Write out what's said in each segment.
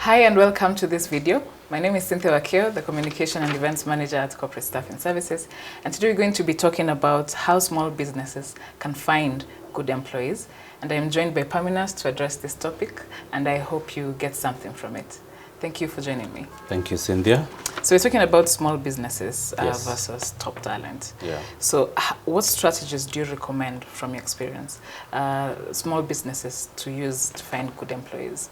Hi and welcome to this video. My name is Cynthia Wakio, the Communication and Events Manager at Corporate Staffing Services. And today we're going to be talking about how small businesses can find good employees. And I am joined by Paminas to address this topic, and I hope you get something from it. Thank you for joining me. Thank you, Cynthia. So we're talking about small businesses Yes. versus top talent. Yeah. So what strategies do you recommend from your experience, small businesses to use to find good employees?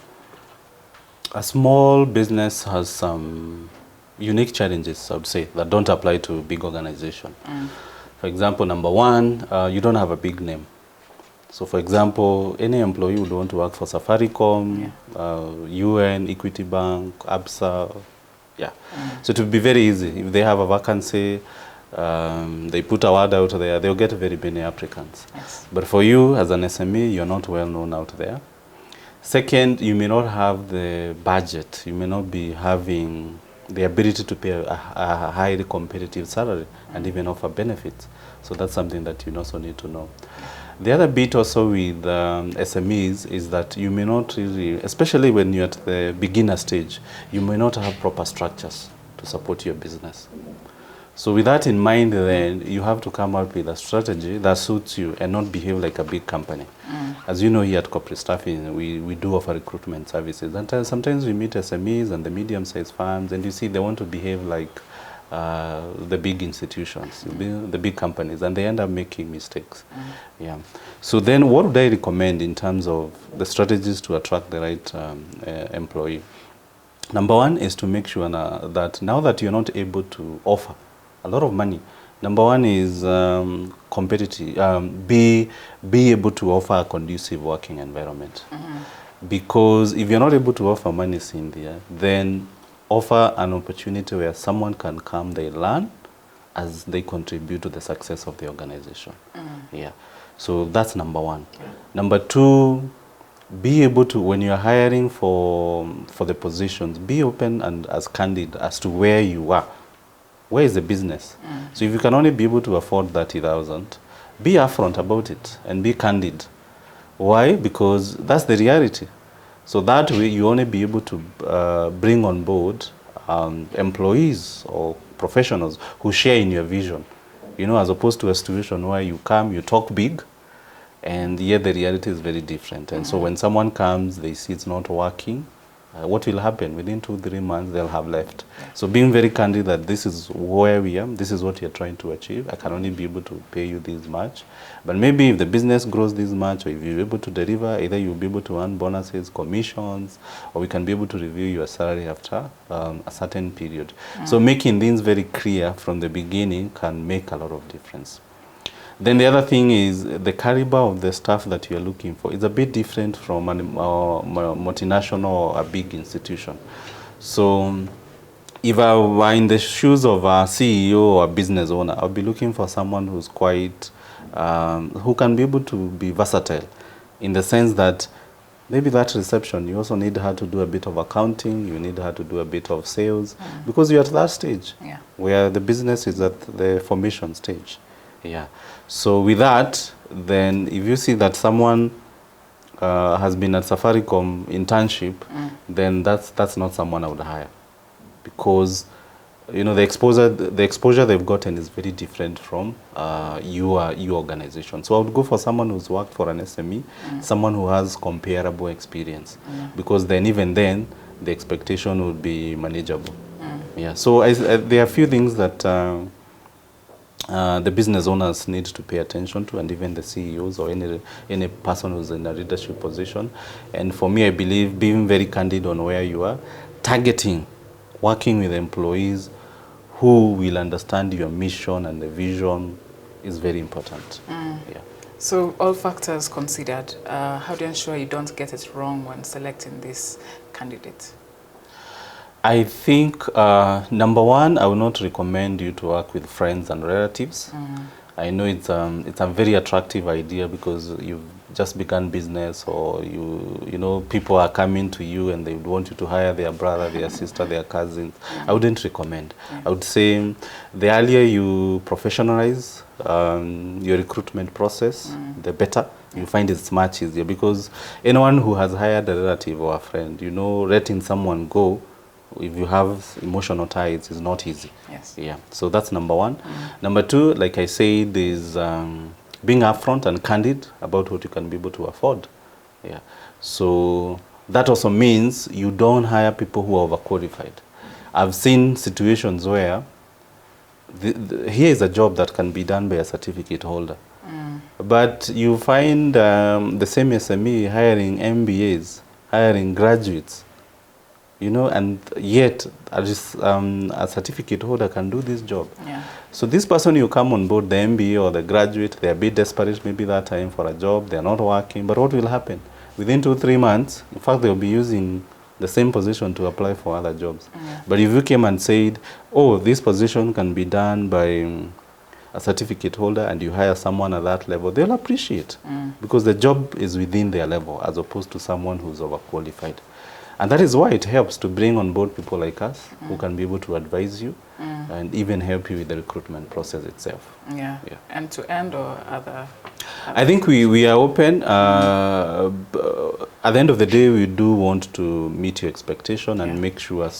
A small business has some unique challenges, I would say, that don't apply to big organization. For example, number one, you don't have a big name. So for example, any employee would want to work for Safaricom, UN, Equity Bank, ABSA, So it would be very easy. If they have a vacancy, they put a word out there, they'll get very many applicants. Yes. But for you as an SME, you're not well known out there. Second, you may not have the budget. You may not be having the ability to pay a highly competitive salary and even offer benefits. So that's something that you also need to know. The other bit also with SMEs is that you may not really, especially when you're at the beginner stage, you may not have proper structures to support your business. So with that in mind, then you have to come up with a strategy that suits you and not behave like a big company. As you know, here at Corporate Staffing, we do offer recruitment services. And sometimes we meet SMEs and the medium-sized firms, and you see they want to behave like the big institutions, the big companies, and they end up making mistakes. So then what would I recommend in terms of the strategies to attract the right employee? Number one is to make sure that now that you're not able to offer a lot of money, number one is competitive, be able to offer a conducive working environment. Because if you're not able to offer money, Cynthia, then offer an opportunity where someone can come, they learn as they contribute to the success of the organization. So that's number one. Number two, be able to, when you're hiring for the positions, be open and as candid as to where you are. Where is the business? So if you can only be able to afford 30,000, be upfront about it and be candid. Why? Because that's the reality. So that way you only be able to bring on board employees or professionals who share in your vision. You know, as opposed to a situation where you come, you talk big, and yet the reality is very different. And so when someone comes, they see it's not working, what will happen? Within 2-3 months, they'll have left. So being very candid that this is where we are, this is what you're trying to achieve. I can only be able to pay you this much. But maybe if the business grows this much, or if you're able to deliver, either you'll be able to earn bonuses, commissions, or we can be able to review your salary after a certain period. So making things very clear from the beginning can make a lot of difference. Then the other thing is the caliber of the staff that you're looking for is a bit different from a multinational or a big institution. So if I were in the shoes of a CEO or a business owner, I'll be looking for someone who's quite, who can be able to be versatile in the sense that maybe that reception, you also need her to do a bit of accounting, you need her to do a bit of sales, because you're at that stage where the business is at the formation stage. So with that, then if you see that someone has been at Safaricom internship, then that's not someone I would hire, because you know the exposure they've gotten is very different from your organization. So I would go for someone who's worked for an SME, someone who has comparable experience, because then even then the expectation would be manageable. So there are a few things that the business owners need to pay attention to, and even the CEOs or any person who's in a leadership position. And for me, I believe being very candid on where you are, targeting, working with employees who will understand your mission and the vision is very important. So all factors considered, how do you ensure you don't get it wrong when selecting this candidate? I think, number one, I would not recommend you to work with friends and relatives. I know it's a very attractive idea because you've just begun business, or you know people are coming to you and they would want you to hire their brother, their sister, their cousins. I wouldn't recommend. I would say the earlier you professionalize your recruitment process, the better. You find it's much easier because anyone who has hired a relative or a friend, you know, letting someone go, if you have emotional ties, is not easy. Yes. Yeah. So that's number one. Number two, like I said, is being upfront and candid about what you can be able to afford. Yeah. So that also means you don't hire people who are overqualified. I've seen situations where here is a job that can be done by a certificate holder. But you find the same SME hiring MBAs, hiring graduates, you know, and yet a certificate holder can do this job. Yeah. So this person, you come on board, the MBA or the graduate, they're a bit desperate maybe that time for a job, they're not working, but what will happen? Within 2-3 months, in fact, they'll be using the same position to apply for other jobs. But if you came and said, oh, this position can be done by a certificate holder, and you hire someone at that level, they'll appreciate because the job is within their level as opposed to someone who's overqualified. And that is why it helps to bring on board people like us who can be able to advise you and even help you with the recruitment process itself. Yeah. Yeah. End to end or other? I think we are open. At the end of the day, we do want to meet your expectation and make sure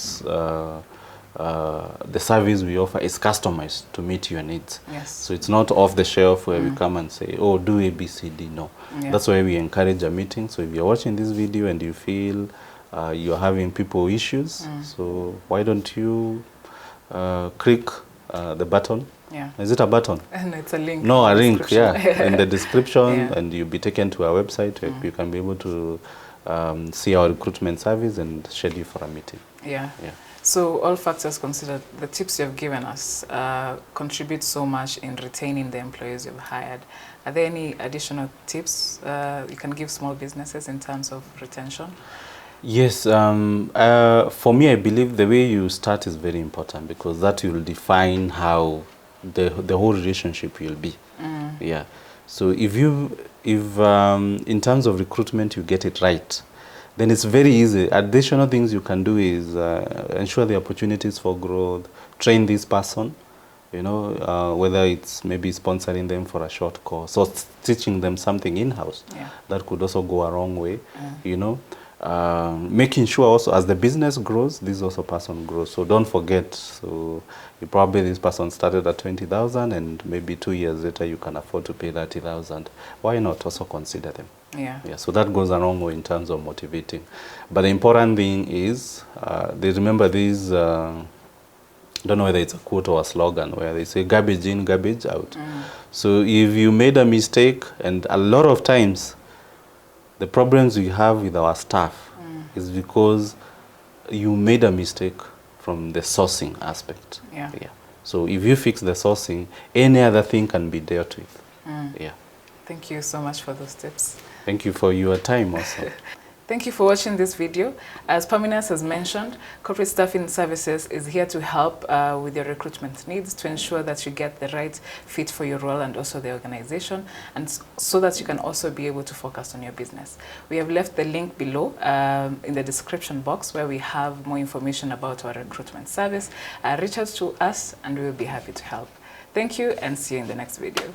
the service we offer is customized to meet your needs. Yes. So it's not off the shelf where we come and say, oh, do A, B, C, D. No. Yeah. That's why we encourage a meeting. So if you're watching this video and you feel you're having people issues, so why don't you click the button? Yeah. Is it a button? And it's a link. No, a link, description. yeah, in the description, Yeah. and you'll be taken to our website where you can be able to see our recruitment service and schedule for a meeting. Yeah. Yeah. So all factors considered, the tips you've given us contribute so much in retaining the employees you've hired. Are there any additional tips you can give small businesses in terms of retention? Yes, for me, I believe the way you start is very important because that will define how the whole relationship will be. Yeah. So if in terms of recruitment you get it right, then it's very easy. Additional things you can do is ensure the opportunities for growth, train this person, you know, whether it's maybe sponsoring them for a short course or teaching them something in-house. Yeah. That could also go a long way, you know. Making sure also as the business grows, this also person grows. So don't forget, so this person started at 20,000 and maybe 2 years later you can afford to pay 30,000. Why not also consider them? Yeah. Yeah, so that goes a long way in terms of motivating. But the important thing is, they remember these, I don't know whether it's a quote or a slogan, where they say garbage in, garbage out. So if you made a mistake, and a lot of times, the problems we have with our staff is because you made a mistake from the sourcing aspect. Yeah. Yeah. So if you fix the sourcing, any other thing can be dealt with. Yeah. Thank you so much for those tips. Thank you for your time also. Thank you for watching this video. As Paminas has mentioned, Corporate Staffing Services is here to help with your recruitment needs to ensure that you get the right fit for your role and also the organization, and so that you can also be able to focus on your business. We have left the link below in the description box where we have more information about our recruitment service. Reach out to us and we will be happy to help. Thank you and see you in the next video.